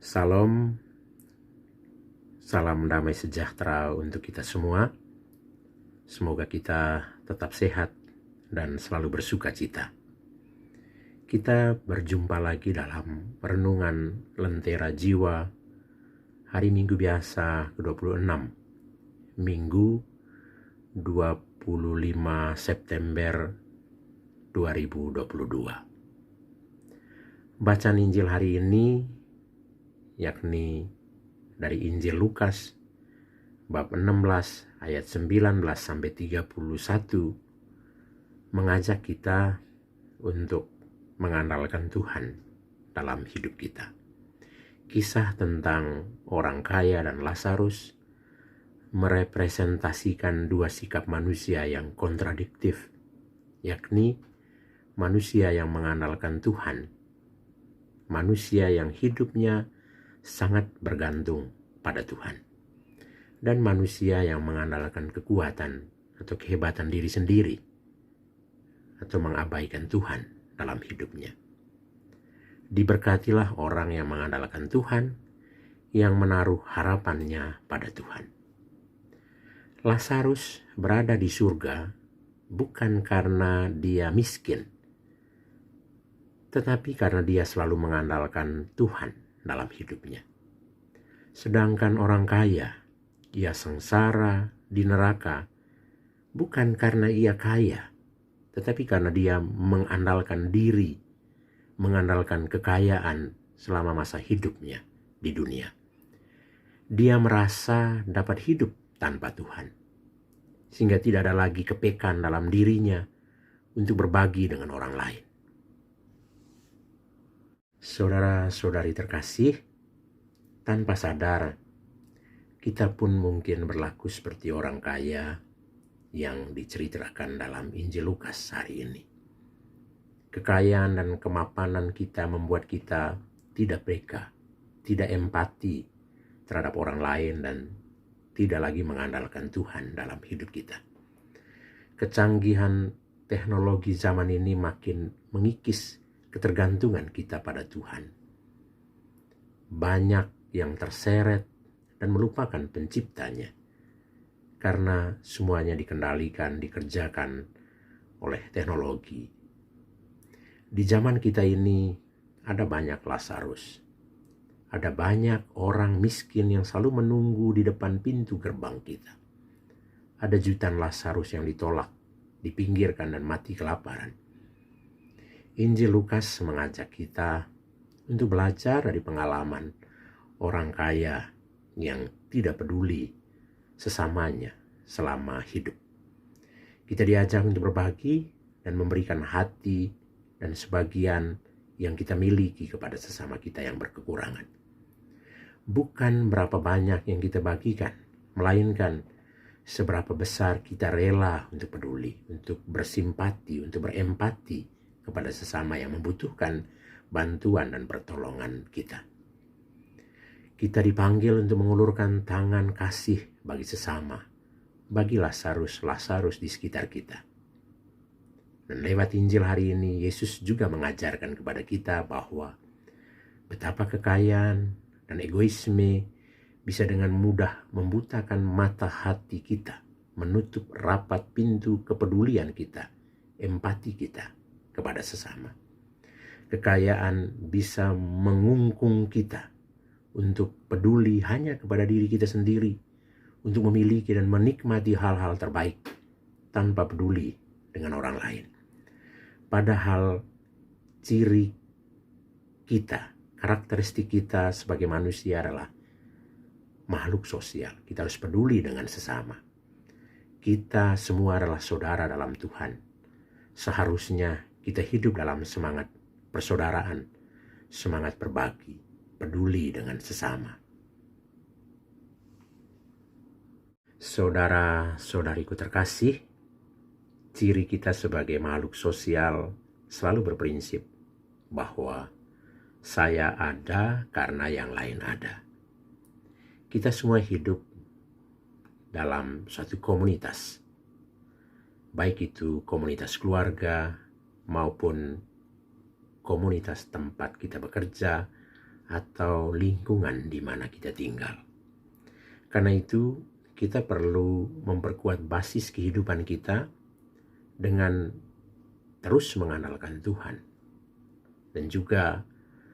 Salam, salam damai sejahtera untuk kita semua. Semoga kita tetap sehat dan selalu bersuka cita. Kita berjumpa lagi dalam renungan Lentera Jiwa hari Minggu biasa ke-26, Minggu 25 September 2022. Bacaan Injil hari ini yakni dari Injil Lukas bab 16 ayat 19 sampai 31 mengajak kita untuk mengandalkan Tuhan dalam hidup kita. Kisah tentang orang kaya dan Lazarus merepresentasikan dua sikap manusia yang kontradiktif, yakni manusia yang mengandalkan Tuhan, manusia yang hidupnya sangat bergantung pada Tuhan, dan manusia yang mengandalkan kekuatan atau kehebatan diri sendiri atau mengabaikan Tuhan dalam hidupnya. Diberkatilah orang yang mengandalkan Tuhan, yang menaruh harapannya pada Tuhan. Lazarus berada di surga bukan karena dia miskin, tetapi karena dia selalu mengandalkan Tuhan dalam hidupnya. Sedangkan orang kaya, ia sengsara di neraka bukan karena ia kaya, tetapi karena dia mengandalkan diri, mengandalkan kekayaan selama masa hidupnya di dunia. Dia merasa dapat hidup tanpa Tuhan, sehingga tidak ada lagi kepekaan dalam dirinya untuk berbagi dengan orang lain. Saudara-saudari terkasih, tanpa sadar kita pun mungkin berlaku seperti orang kaya yang diceritakan dalam Injil Lukas hari ini. Kekayaan dan kemapanan kita membuat kita tidak peka, tidak empati terhadap orang lain, dan tidak lagi mengandalkan Tuhan dalam hidup kita. Kecanggihan teknologi zaman ini makin mengikis ketergantungan kita pada Tuhan. Banyak yang terseret dan melupakan penciptanya, karena semuanya dikendalikan, dikerjakan oleh teknologi. Di zaman kita ini ada banyak Lazarus, ada banyak orang miskin yang selalu menunggu di depan pintu gerbang kita. Ada jutaan Lazarus yang ditolak, dipinggirkan dan mati kelaparan. Injil Lukas mengajak kita untuk belajar dari pengalaman orang kaya yang tidak peduli sesamanya selama hidup. Kita diajak untuk berbagi dan memberikan hati dan sebagian yang kita miliki kepada sesama kita yang berkekurangan. Bukan berapa banyak yang kita bagikan, melainkan seberapa besar kita rela untuk peduli, untuk bersimpati, untuk berempati kepada sesama yang membutuhkan bantuan dan pertolongan kita. Kita dipanggil untuk mengulurkan tangan kasih bagi sesama, bagi Lazarus di sekitar kita. Dan lewat Injil hari ini, Yesus juga mengajarkan kepada kita bahwa betapa kekayaan dan egoisme bisa dengan mudah membutakan mata hati kita, menutup rapat pintu kepedulian kita, empati kita kepada sesama. Kekayaan bisa mengungkung kita untuk peduli hanya kepada diri kita sendiri, untuk memiliki dan menikmati hal-hal terbaik tanpa peduli dengan orang lain. Padahal ciri kita, karakteristik kita sebagai manusia adalah makhluk sosial. Kita harus peduli dengan sesama. Kita semua adalah saudara dalam Tuhan. Seharusnya kita hidup dalam semangat persaudaraan, semangat berbagi, peduli dengan sesama. Saudara-saudariku terkasih, ciri kita sebagai makhluk sosial selalu berprinsip bahwa saya ada karena yang lain ada. Kita semua hidup dalam suatu komunitas, baik itu komunitas keluarga maupun komunitas tempat kita bekerja atau lingkungan di mana kita tinggal. Karena itu, kita perlu memperkuat basis kehidupan kita dengan terus mengandalkan Tuhan dan juga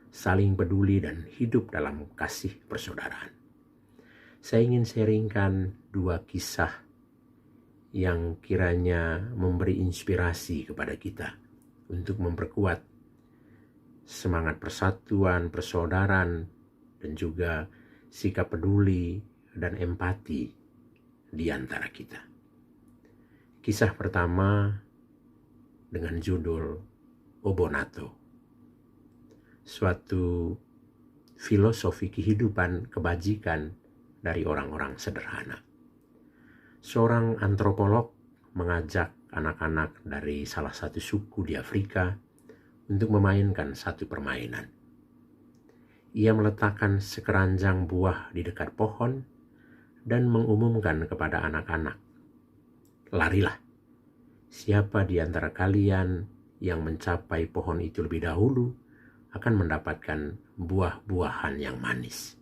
saling peduli dan hidup dalam kasih persaudaraan. Saya ingin sharingkan 2 kisah yang kiranya memberi inspirasi kepada kita untuk memperkuat semangat persatuan, persaudaraan, dan juga sikap peduli dan empati di antara kita. Kisah pertama dengan judul Obonato, suatu filosofi kehidupan kebajikan dari orang-orang sederhana. Seorang antropolog mengajak anak-anak dari salah satu suku di Afrika untuk memainkan satu permainan. Ia meletakkan sekeranjang buah di dekat pohon dan mengumumkan kepada anak-anak, "Larilah, siapa di antara kalian yang mencapai pohon itu lebih dahulu akan mendapatkan buah-buahan yang manis."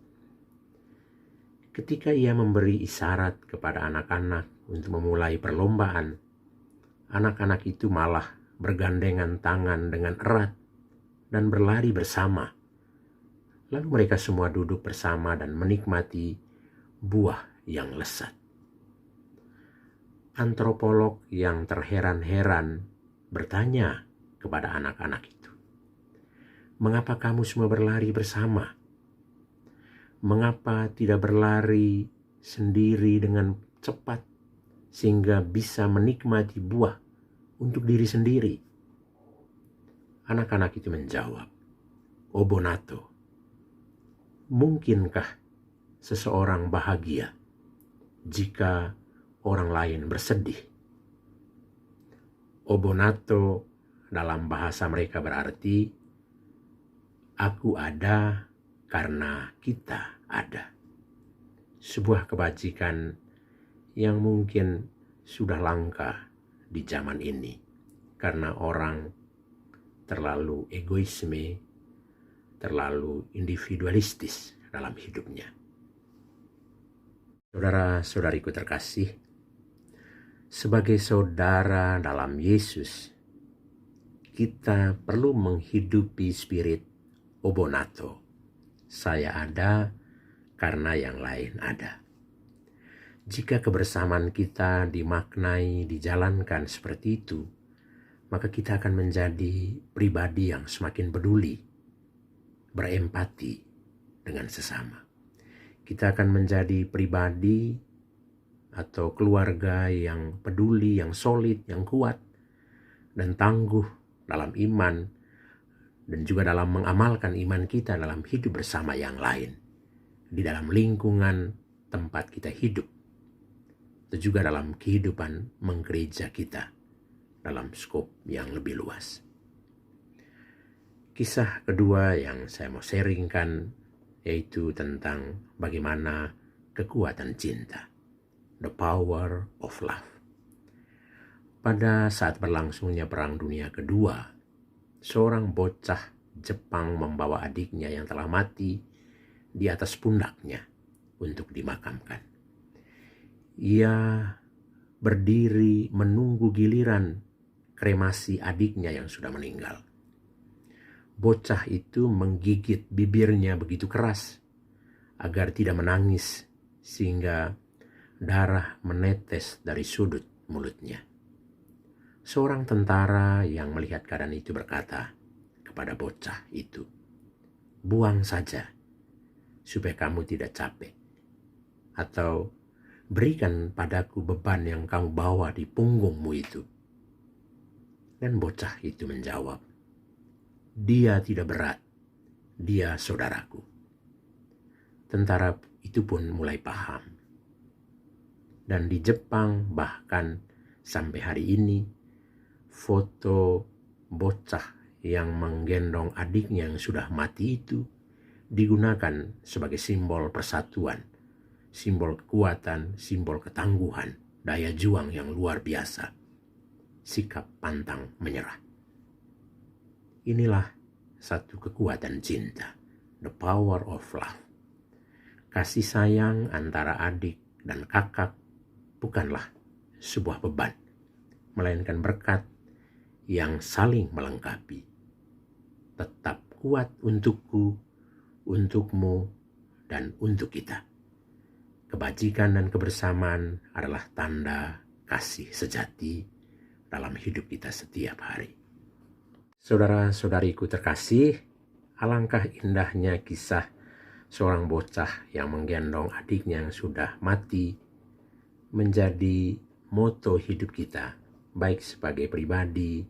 Ketika ia memberi isyarat kepada anak-anak untuk memulai perlombaan, anak-anak itu malah bergandengan tangan dengan erat dan berlari bersama. Lalu mereka semua duduk bersama dan menikmati buah yang lezat. Antropolog yang terheran-heran bertanya kepada anak-anak itu, "Mengapa kamu semua berlari bersama? Mengapa tidak berlari sendiri dengan cepat sehingga bisa menikmati buah untuk diri sendiri?" Anak-anak itu menjawab, "Obonato, mungkinkah seseorang bahagia jika orang lain bersedih?" Obonato dalam bahasa mereka berarti, "Aku ada karena kita ada." Sebuah kebajikan yang mungkin sudah langka di zaman ini karena orang terlalu egoisme, terlalu individualistis dalam hidupnya. Saudara-saudariku terkasih, sebagai saudara dalam Yesus, kita perlu menghidupi spirit Obonato. Saya ada karena yang lain ada. Jika kebersamaan kita dimaknai, dijalankan seperti itu, maka kita akan menjadi pribadi yang semakin peduli, berempati dengan sesama. Kita akan menjadi pribadi atau keluarga yang peduli, yang solid, yang kuat, dan tangguh dalam iman, dan juga dalam mengamalkan iman kita dalam hidup bersama yang lain, di dalam lingkungan tempat kita hidup, dan juga dalam kehidupan menggereja kita dalam skop yang lebih luas. Kisah kedua yang saya mau sharingkan yaitu tentang bagaimana kekuatan cinta, the power of love. Pada saat berlangsungnya Perang Dunia Kedua, seorang bocah Jepang membawa adiknya yang telah mati di atas pundaknya untuk dimakamkan. Ia berdiri menunggu giliran kremasi adiknya yang sudah meninggal. Bocah itu menggigit bibirnya begitu keras agar tidak menangis sehingga darah menetes dari sudut mulutnya. Seorang tentara yang melihat keadaan itu berkata kepada bocah itu, "Buang saja supaya kamu tidak capek, atau berikan padaku beban yang kamu bawa di punggungmu itu." Dan bocah itu menjawab, "Dia tidak berat, dia saudaraku." Tentara itu pun mulai paham. Dan di Jepang bahkan sampai hari ini, foto bocah yang menggendong adiknya yang sudah mati itu digunakan sebagai simbol persatuan, simbol kekuatan, simbol ketangguhan, daya juang yang luar biasa, sikap pantang menyerah. Inilah satu kekuatan cinta, the power of love. Kasih sayang antara adik dan kakak bukanlah sebuah beban, melainkan berkat yang saling melengkapi. Tetap kuat untukku, untukmu, dan untuk kita. Kebajikan dan kebersamaan adalah tanda kasih sejati dalam hidup kita setiap hari. Saudara-saudariku terkasih, alangkah indahnya kisah seorang bocah yang menggendong adiknya yang sudah mati menjadi moto hidup kita, baik sebagai pribadi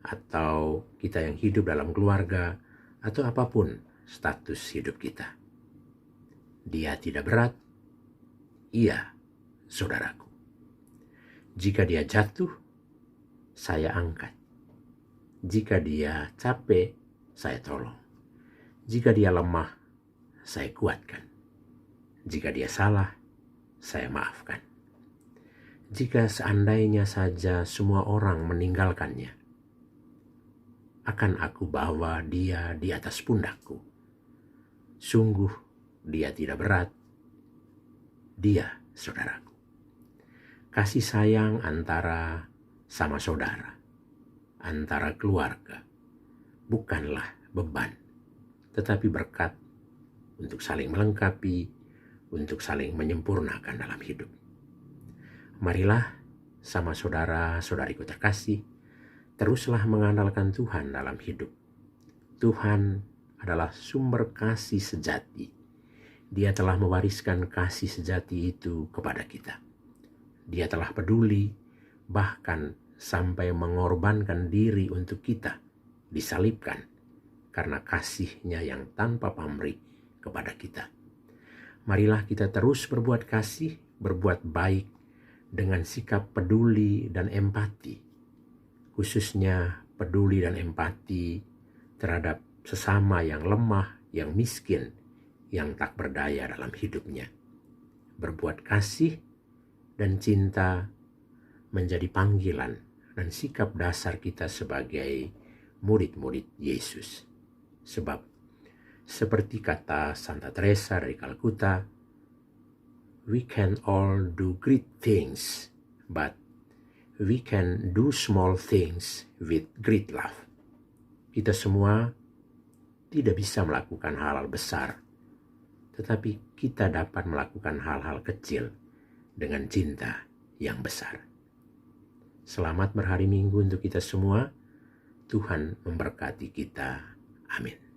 atau kita yang hidup dalam keluarga atau apapun status hidup kita. Dia tidak berat, iya, saudaraku. Jika dia jatuh, saya angkat. Jika dia capek, saya tolong. Jika dia lemah, saya kuatkan. Jika dia salah, saya maafkan. Jika seandainya saja semua orang meninggalkannya, akan aku bawa dia di atas pundakku. Sungguh dia tidak berat. Dia, saudaraku. Kasih sayang antara sama saudara, antara keluarga, bukanlah beban, tetapi berkat untuk saling melengkapi, untuk saling menyempurnakan dalam hidup. Marilah sama saudara-saudariku terkasih, teruslah mengandalkan Tuhan dalam hidup. Tuhan adalah sumber kasih sejati. Dia telah mewariskan kasih sejati itu kepada kita. Dia telah peduli, bahkan sampai mengorbankan diri untuk kita, disalibkan, karena kasih-Nya yang tanpa pamrih kepada kita. Marilah kita terus berbuat kasih, berbuat baik, dengan sikap peduli dan empati, khususnya peduli dan empati terhadap sesama yang lemah, yang miskin, yang tak berdaya dalam hidupnya. Berbuat kasih dan cinta menjadi panggilan dan sikap dasar kita sebagai murid-murid Yesus. Sebab seperti kata Santa Teresa dari Kalkuta, we can all do great things, but we can do small things with great love. Kita semua tidak bisa melakukan hal-hal besar, tetapi kita dapat melakukan hal-hal kecil dengan cinta yang besar. Selamat berhari Minggu untuk kita semua. Tuhan memberkati kita. Amin.